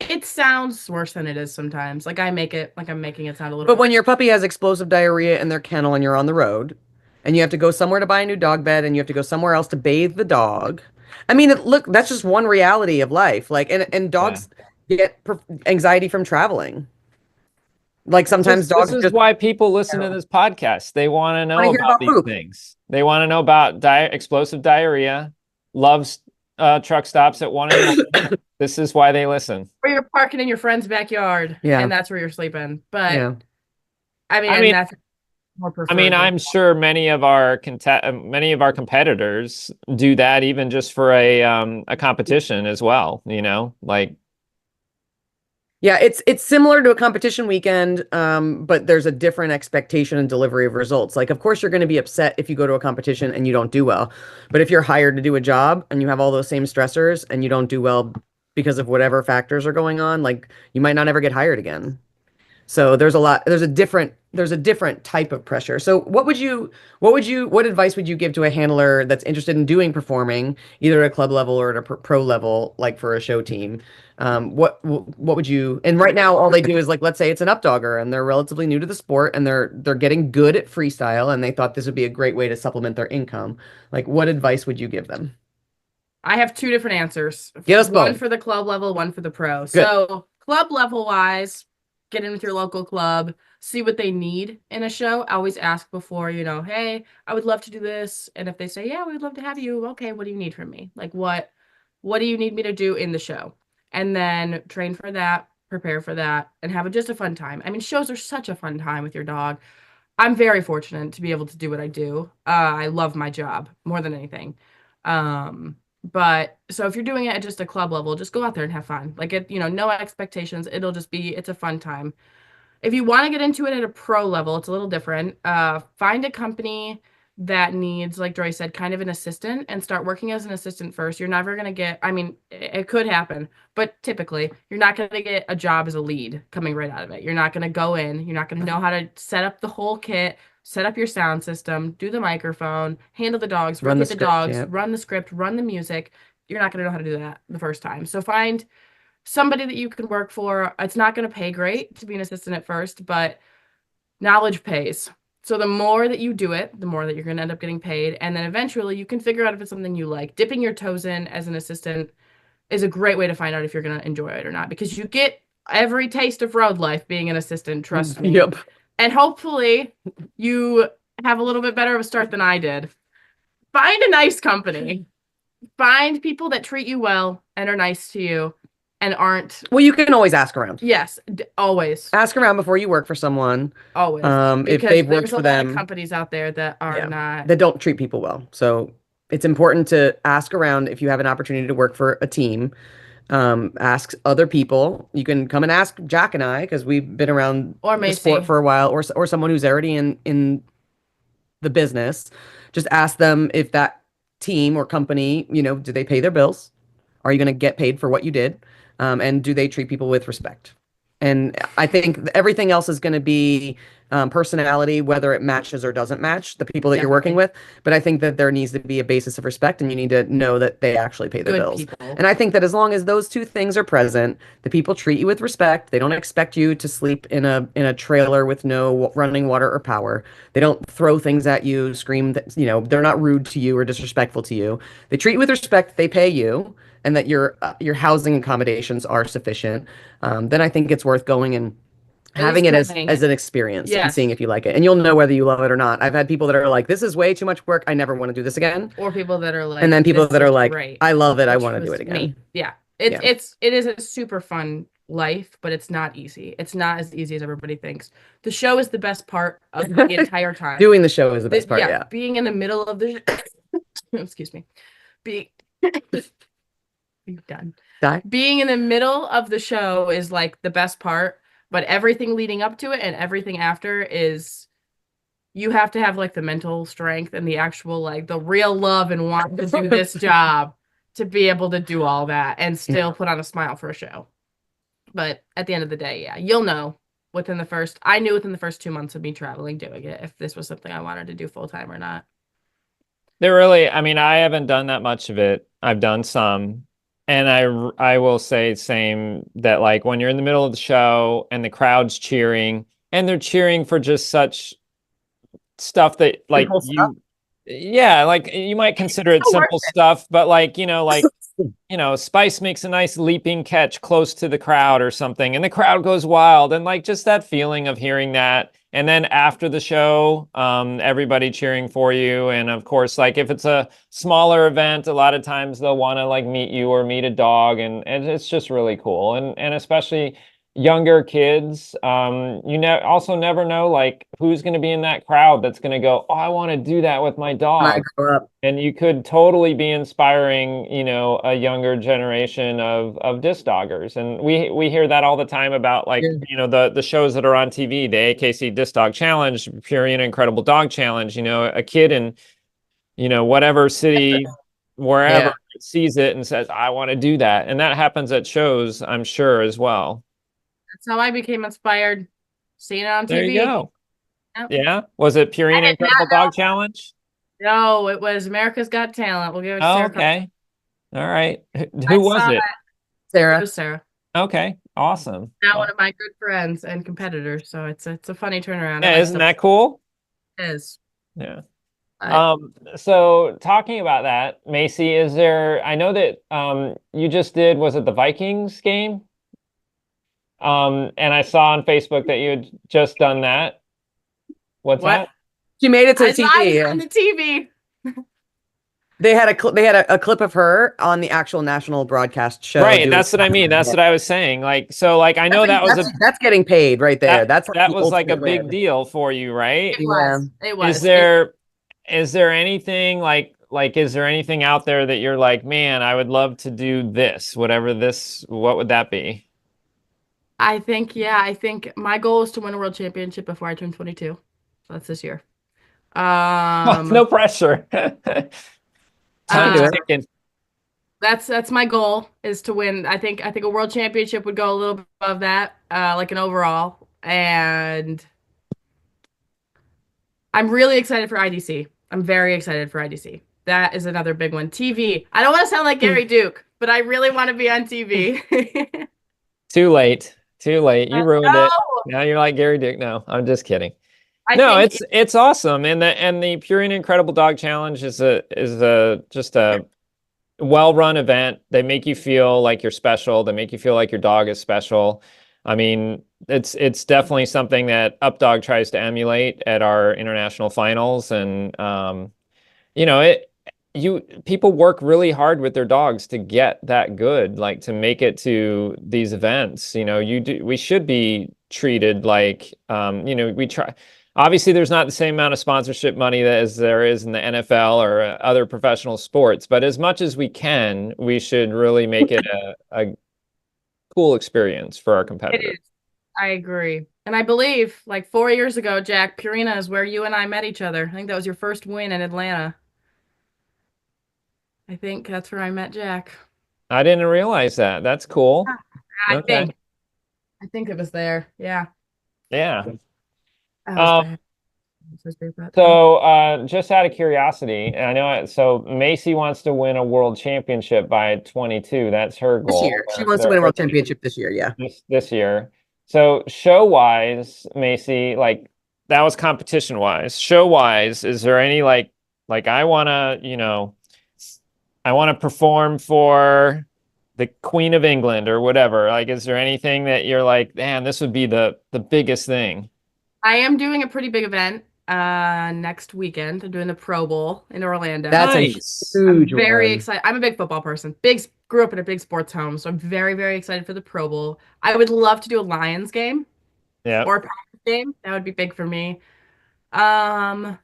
it sounds worse than it is sometimes. Like I make it like I'm making it sound a little. But when your puppy has explosive diarrhea in their kennel and you're on the road and you have to go somewhere to buy a new dog bed and you have to go somewhere else to bathe the dog. I mean, look, that's just one reality of life. Like, and dogs get anxiety from traveling. Like sometimes dogs. This is why people listen to this podcast. They want to know about these things. They want to know about explosive diarrhea, Loves truck stops at 1 a.m. This is why they listen. Or you're parking in your friend's backyard, and that's where you're sleeping. But I mean that's more preferred. I mean, I'm sure many of our competitors do that, even just for a competition as well. Like. Yeah, it's similar to a competition weekend, but there's a different expectation and delivery of results. Like, of course, you're going to be upset if you go to a competition and you don't do well. But if you're hired to do a job and you have all those same stressors and you don't do well because of whatever factors are going on, like you might not ever get hired again. So there's a different type of pressure. So what advice would you give to a handler that's interested in doing performing, either at a club level or at a pro level, like for a show team? What would you, and right now all they do is, like, let's say it's an updogger and they're relatively new to the sport and they're getting good at freestyle and they thought this would be a great way to supplement their income. Like, what advice would you give them? I have two different answers. Give us both. One for the club level, one for the pro. Good. So club level wise, get in with your local club, see what they need in a show. I always ask before, hey, I would love to do this. And if they say, yeah, we'd love to have you. Okay, what do you need from me? Like, what do you need me to do in the show? And then train for that, prepare for that, and have just a fun time. I mean, shows are such a fun time with your dog. I'm very fortunate to be able to do what I do. I love my job more than anything. But so if you're doing it at just a club level, just go out there and have fun. Like, no expectations. It's a fun time. If you want to get into it at a pro level, it's a little different. Find a company that needs, like Joy said, kind of an assistant and start working as an assistant first. You're never going to get, I mean, it could happen, but typically you're not going to get a job as a lead coming right out of it. You're not going to go in. You're not going to know how to set up the whole kit, set up your sound system, do the microphone, handle the dogs, run the script, run the script, run the music. You're not going to know how to do that the first time. So find somebody that you can work for. It's not going to pay great to be an assistant at first, but knowledge pays. So the more that you do it, the more that you're going to end up getting paid. And then eventually you can figure out if it's something you like. Dipping your toes in as an assistant is a great way to find out if you're going to enjoy it or not, because you get every taste of road life being an assistant, trust me. Yep. And hopefully you have a little bit better of a start than I did. Find a nice company. Find people that treat you well and are nice to you and aren't. Well, you can always ask around. Yes, always. Ask around before you work for someone. Always. If they've worked for them. There's a lot of companies out there that are not. That don't treat people well. So it's important to ask around if you have an opportunity to work for a team. Ask other people. You can come and ask Jack and I, because we've been around the sport for a while, or someone who's already in the business. Just ask them if that team or company, do they pay their bills? Are you going to get paid for what you did? And do they treat people with respect? And I think everything else is going to be personality, whether it matches or doesn't match the people that you're working with. But I think that there needs to be a basis of respect, and you need to know that they actually pay their bills. And I think that as long as those two things are present, the people treat you with respect. They don't expect you to sleep in a trailer with no running water or power. They don't throw things at you, scream that, they're not rude to you or disrespectful to you. They treat you with respect. They pay you, and that your housing accommodations are sufficient. Then I think it's worth going and having it as an experience and seeing if you like it. And you'll know whether you love it or not. I've had people that are like, this is way too much work, I never want to do this again. Or people that are like, and then people that are like, great. I love it, I want to do it again. Me. Yeah. It is a super fun life, but it's not easy. It's not as easy as everybody thinks. The show is the best part of the entire time. Doing the show is the best part. Yeah. Being in the middle of the excuse me. Being You've done. Die. Being in the middle of the show is like the best part, but everything leading up to it and everything after is you have to have like the mental strength and the actual like the real love and want to do this job to be able to do all that and still put on a smile for a show. But at the end of the day, yeah, you'll know I knew within the first 2 months of me traveling doing it if this was something I wanted to do full time or not. I mean, I haven't done that much of it. I've done some. And I will say same that like when you're in the middle of the show and the crowd's cheering and they're cheering for just such stuff that like yeah, like you might consider it simple stuff, but like, Spice makes a nice leaping catch close to the crowd or something and the crowd goes wild and like just that feeling of hearing that. And then after the show, everybody cheering for you. And of course, like if it's a smaller event, a lot of times they'll want to like meet you or meet a dog. And it's just really cool. And especially younger kids, also never know like who's going to be in that crowd that's going to go, oh, I want to do that with my dog. And you could totally be inspiring, a younger generation of disc doggers. And we hear that all the time about like, the shows that are on TV, the AKC Disc Dog Challenge, Purina Incredible Dog Challenge, a kid in, whatever city, wherever sees it and says, I want to do that. And that happens at shows, I'm sure, as well. That's how I became inspired, seeing it on TV. There you go. Yep. Yeah. Was it Purina Incredible Dog Challenge? No, it was America's Got Talent. We'll give it to Sarah. Okay. All right. Who was it? Sarah. It was Sarah. Okay. Awesome. Now one of my good friends and competitors. So it's a funny turnaround. Yeah, isn't that cool? It is. Yeah. So talking about that, Macee, I know that you just did, was it the Vikings game? And I saw on Facebook that you had just done that. What's that? She made it to the TV. On the TV. They had a clip of her on the actual national broadcast show. Right, that's what I mean. That's what I was saying. Like, so like I know that's getting paid right there. That was like a big deal for you, right? It was. It was. Is there anything like is there anything out there that you're like, man, I would love to do this, what would that be? I think my goal is to win a world championship before I turn 22. So that's this year. No pressure. That's my goal, is to win. I think a world championship would go a little bit above that, like an overall. And I'm really excited for IDC. I'm very excited for IDC. That is another big one. TV. I don't want to sound like Gary Duke, but I really want to be on TV. Too late. You ruined it. Now you're like Gary Duke. No, I'm just kidding. It's awesome. And the Purina Incredible Dog Challenge is just a well-run event. They make you feel like you're special. They make you feel like your dog is special. I mean, it's definitely something that UpDog tries to emulate at our international finals. And people work really hard with their dogs to get that good, like to make it to these events. We should be treated like, we try. Obviously, there's not the same amount of sponsorship money as there is in the NFL or other professional sports, but as much as we can, we should really make it a cool experience for our competitors. It is. I agree. And I believe like 4 years ago, Jack, Purina is where you and I met each other. I think that was your first win in Atlanta. I think that's where I met Jack. I didn't realize that. That's cool. I think it was there. Yeah. Yeah. So just out of curiosity, I know so Macee wants to win a world championship by 22. That's her goal. This year. She wants to win a world championship this year, yeah. This year. So show-wise, Macee, like that was competition-wise. Show-wise, is there any like I want to perform for the Queen of England or whatever. Like, is there anything that you're like, man, this would be the biggest thing? I am doing a pretty big event next weekend. I'm doing the Pro Bowl in Orlando. That's nice. a huge I'm very excited. I'm a big football person. Big grew up in a big sports home, so I'm very, very excited for the Pro Bowl. I would love to do a Lions game Yeah. or a Packers game. That would be big for me. Um,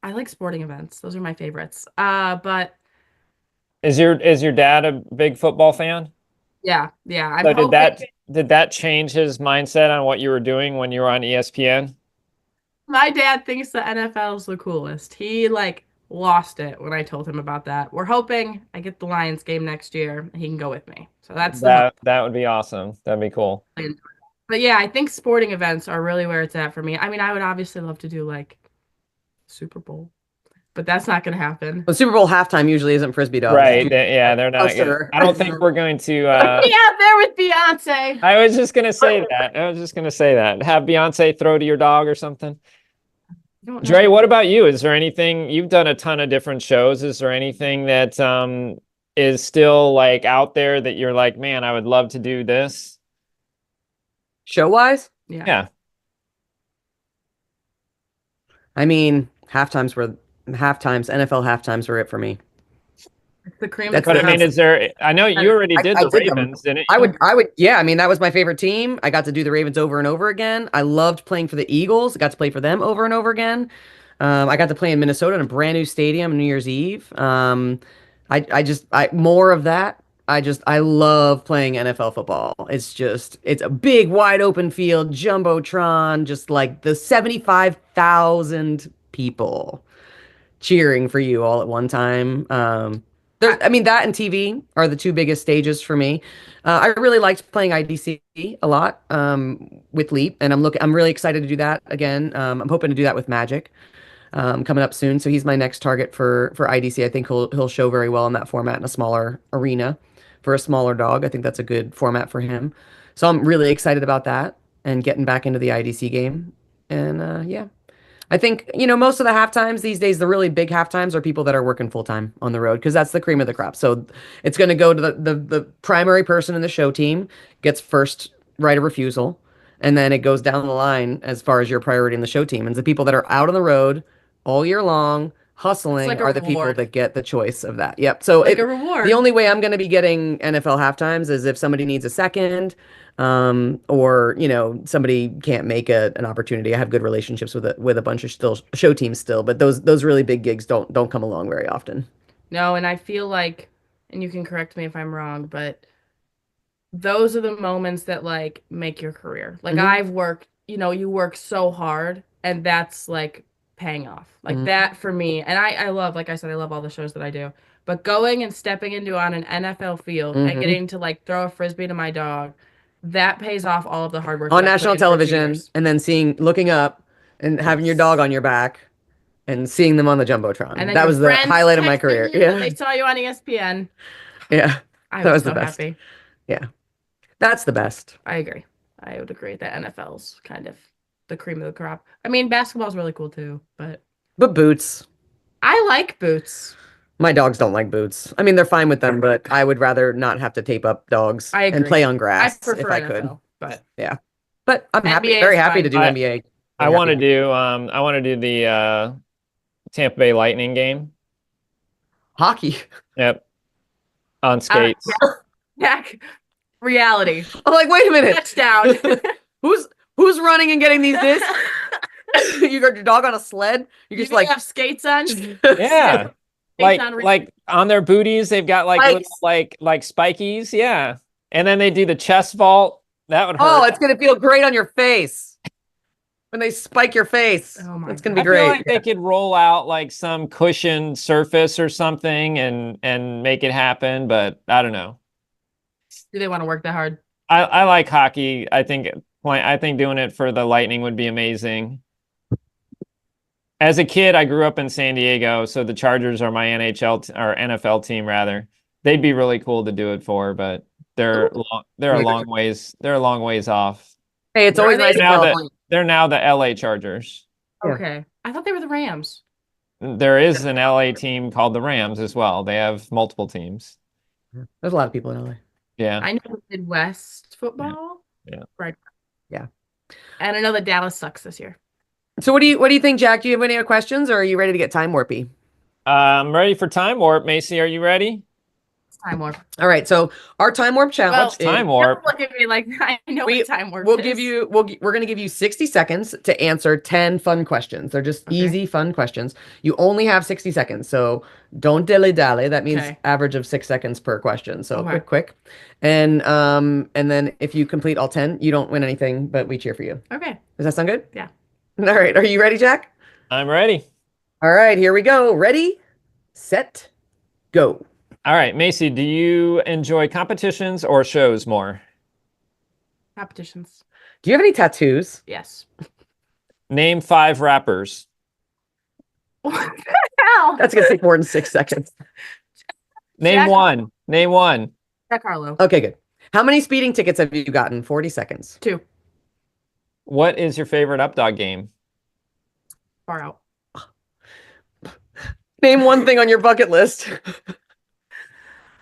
I like sporting events. Those are my favorites. But Is your dad a big football fan? yeah, I'm So did hoping that change his mindset on what you were doing when you were on ESPN? my dad thinks the NFL is the coolest. He like lost it when I told him about that. We're hoping I get the Lions game next year and he can go with me. So that's the hope. That would be awesome. That'd be cool. But yeah, I think sporting events are really where it's at for me. I mean, I would obviously love to do like Super Bowl, but that's not going to happen. The Super Bowl halftime usually isn't frisbee dogs. Right. Yeah, they're not gonna, Closer. I don't think we're going to Be out there with Beyonce. I was just gonna say that. I was just gonna say that. Have Beyonce throw to your dog or something. Dre, what about you? Is there anything, you've done a ton of different shows. Is there anything that is still like out there that you're like, man, I would love to do this? Show wise, Yeah. I mean, NFL halftimes were it for me. The cream. That's But I the mean, house. is there, I know you already did I the did them. Ravens, didn't you? I would, yeah. I mean, that was my favorite team. I got to do the Ravens over and over again. I loved playing for the Eagles. I got to play for them over and over again. I got to play in Minnesota in a brand new stadium New Year's Eve. More of that. I love playing NFL football. It's a big, wide open field, jumbotron, just like the 75,000 people cheering for you all at one time. I mean, that and TV are the two biggest stages for me. I really liked playing IDC a lot with Leap, and I'm really excited to do that again. I'm hoping to do that with Magic coming up soon. So he's my next target for IDC. I think he'll show very well in that format in a smaller arena for a smaller dog. I think that's a good format for him. So I'm really excited about that and getting back into the IDC game. And yeah. I think, most of the halftimes these days, the really big halftimes are people that are working full time on the road because that's the cream of the crop. So it's going to go to the primary person in the show team gets first right of refusal. And then it goes down the line as far as your priority in the show team. And the people that are out on the road all year long, hustling, like a are the people reward. that get the choice of that. Yep. So Like a reward. the only way I'm going to be getting NFL halftimes is if somebody needs a second, or somebody can't make an opportunity. I have good relationships with a bunch of still show teams still, but those really big gigs don't come along very often. No, and I feel like, and you can correct me if I'm wrong, but those are the moments that like make your career. Like Mhm. I've worked, you work so hard and that's like paying off. Like Mhm. that for me. And I love, like I said, I love all the shows that I do. But going and stepping into on an NFL field and Mhm. getting to like throw a frisbee to my dog, that pays off all of the hard work On that I put national in for 2 television, years. and then looking up and having your dog on your back and seeing them on the jumbotron. And then That your was the friends highlight of my texting career. you that Yeah, they saw you on ESPN. yeah, I that was was the so best. happy. Yeah, that's the best. I agree. I would agree that NFL's kind of the cream of the crop. I mean, basketball's really cool too, but But boots. I like boots. My dogs don't like boots. I mean, they're fine with them, but I would rather not have to tape up dogs I and agree. play on I grass prefer if I NFL, could. but Yeah. But I'm NBA very is happy fine. to do NBA. I Very want to happy. do the Tampa Bay Lightning game. Hockey. Yep. On skates. Jack, reality. I'm like, wait a minute. Touchdown. Who's running and getting these discs? You got your dog on a sled? You're You just like have skates on. Yeah. Skates on. Like on their booties, they've got like Spikes. little, like spikies. Yeah. And then they do the chest vault. That would hurt. Oh, it's gonna feel great on your face. When they spike your face. Oh my It's gonna be I feel great. like they could roll out like some cushioned surface or something and make it happen, but I don't know. Do they want to work that hard? I like hockey. I think doing it for the Lightning would be amazing. As a kid, I grew up in San Diego, so the Chargers are my or NFL team rather. They'd be really cool to do it for, but they're a long ways off. Hey, it's always nice to Now that California. they're now the LA Chargers. Yeah. Okay. I thought they were the Rams. There is an LA team called the Rams as well. They have multiple teams. There's a lot of people in LA. Yeah. I know Midwest football. Yeah. Right. Yeah. And I know that Dallas sucks this year. So what do you think, Jack? Do you have any other questions or are you ready to get time warpy? I'm ready for time warp. Macee, are you ready? Time warp. All right. So our time warp challenge. Well, Time Don't warp. look at me like I know We- what time warp We'll is. give you. We're going to give you 60 seconds to answer 10 fun questions. They're just Okay. easy, fun questions. You only have 60 seconds, so don't dilly dally. That means Okay. average of 6 seconds per question. So Okay. quick. And then if you complete all 10, you don't win anything, but we cheer for you. Okay. Does that sound good? Yeah. All right. Are you ready, Jack? I'm ready. All right. Here we go. Ready, set, go. All right, Macee, do you enjoy competitions or shows more? Competitions. Do you have any tattoos? Yes. Name 5 rappers. What the hell? That's going to take more than 6 seconds. Name Jack- one. Name one. Jack Harlow. Okay, good. How many speeding tickets have you gotten? 40 seconds. 2. What is your favorite Updog game? Far out. Name one thing on your bucket list.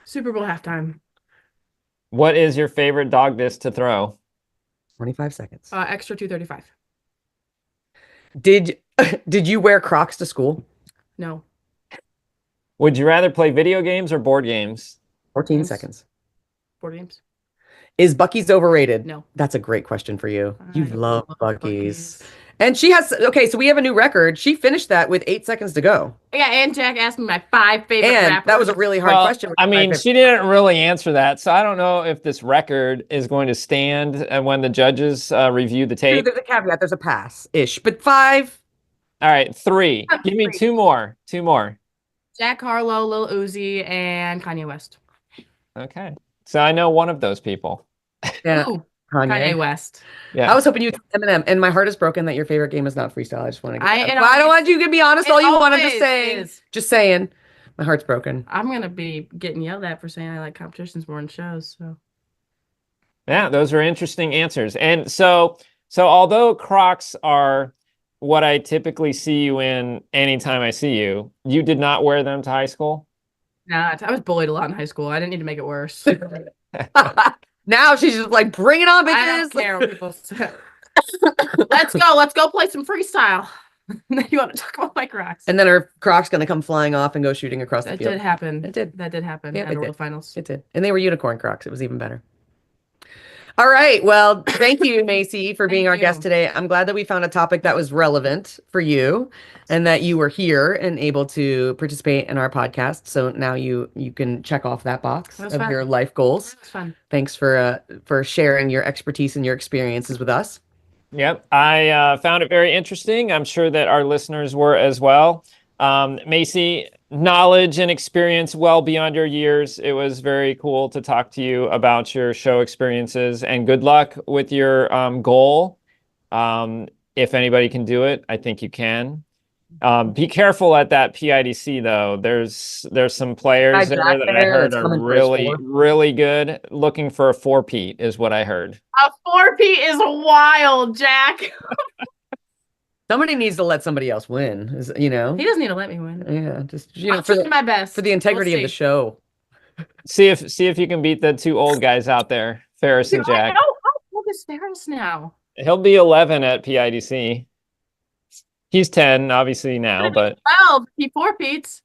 Super Bowl halftime. What is your favorite dog disc to throw? 25 seconds. Extra 235. Did you wear Crocs to school? No. Would you rather play video games or board games? 14 Games. seconds. 4 games. Is Buc-ee's overrated? No. That's a great question for you. You I love love Buc-ee's. Buc-ee's. And she has, okay, so we have a new record. She finished that with 8 seconds to go. Yeah, and Jack asked me my 5 favorite And rappers. that was a really hard Well, question. I mean, she didn't really answer that, so I don't know if this record is going to stand when the judges review the tape. There's a caveat. There's a pass-ish. But 5. All right, 3. Give me 2 more. 2 more. Jack Harlow, Lil Uzi, and Kanye West. Okay. So I know one of those people. Yeah, Ooh, Kanye. Kanye West. Yeah. I was hoping you'd say Eminem, and my heart is broken that your favorite game is not freestyle. I just want to get that. It Well, I don't always- want you to be honest. it All you want. I'm just always saying. is. Just saying. My heart's broken. I'm gonna be getting yelled at for saying I like competitions more than shows. So Yeah, those are interesting answers. And so although Crocs are what I typically see you in anytime I see you, you did not wear them to high school? nah, I was bullied a lot in high school. I didn't need to make it worse. Now she's just like, bring it on, bitches. I don't care what people say. Let's go play some freestyle. You want to talk about my Crocs? And then her Croc's gonna come flying off and go shooting across the That field. did happen. It did. That did happen Yeah, at it the World did. Finals. It did. And they were unicorn Crocs. It was even better. All right. Well, thank you, Macee, for being Thank our guest you. today. I'm glad that we found a topic that was relevant for you and that you were here and able to participate in our podcast. So now you can check off that box That was of fun. your life goals. It's fun. Thanks for sharing your expertise and your experiences with us. Yep, I found it very interesting. I'm sure that our listeners were as well. Macee, knowledge and experience well beyond your years. It was very cool to talk to you about your show experiences, and good luck with your goal. If anybody can do it, I think you can. Be careful at that PIDC though. There's some players there that I heard are really good. Looking for a 4-peat is what I heard. A 4-peat is wild, Jack. Somebody needs to let somebody else win. He doesn't need to let me win. Yeah, just I'll try my best. for the integrity We'll of the see. show. See if you can beat the 2 old guys out there, Ferris and Jack. How old is Ferris now? He'll be 11 at PIDC. He's 10, obviously now, but 12. He 4-peats.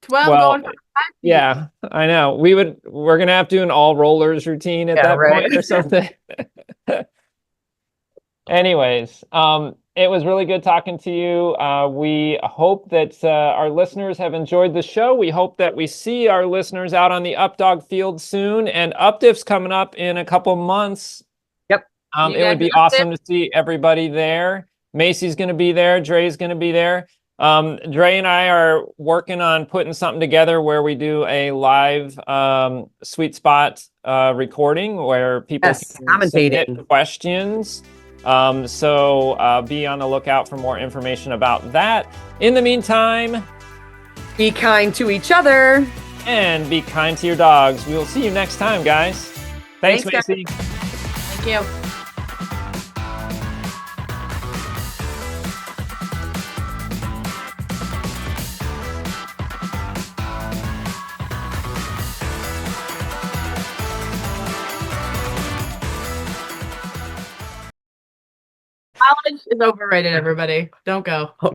12 well, going for 5 peats. yeah, I know. We're gonna have to do an all rollers routine at Yeah, that right. point or something. Anyways, it was really good talking to you. We hope that our listeners have enjoyed the show. We hope that we see our listeners out on the Updog field soon, and Updiff's coming up in a couple months. Yep. It would be awesome to see everybody there. Macee's going to be there. Dre's going to be there. Dre and I are working on putting something together where we do a live sweet spot recording where people can commentating submit questions. So be on the lookout for more information about that. In the meantime, be kind to each other and be kind to your dogs. We will see you next time, guys. Thanks guys. Macee. Thank you. College is overrated, everybody. Don't go.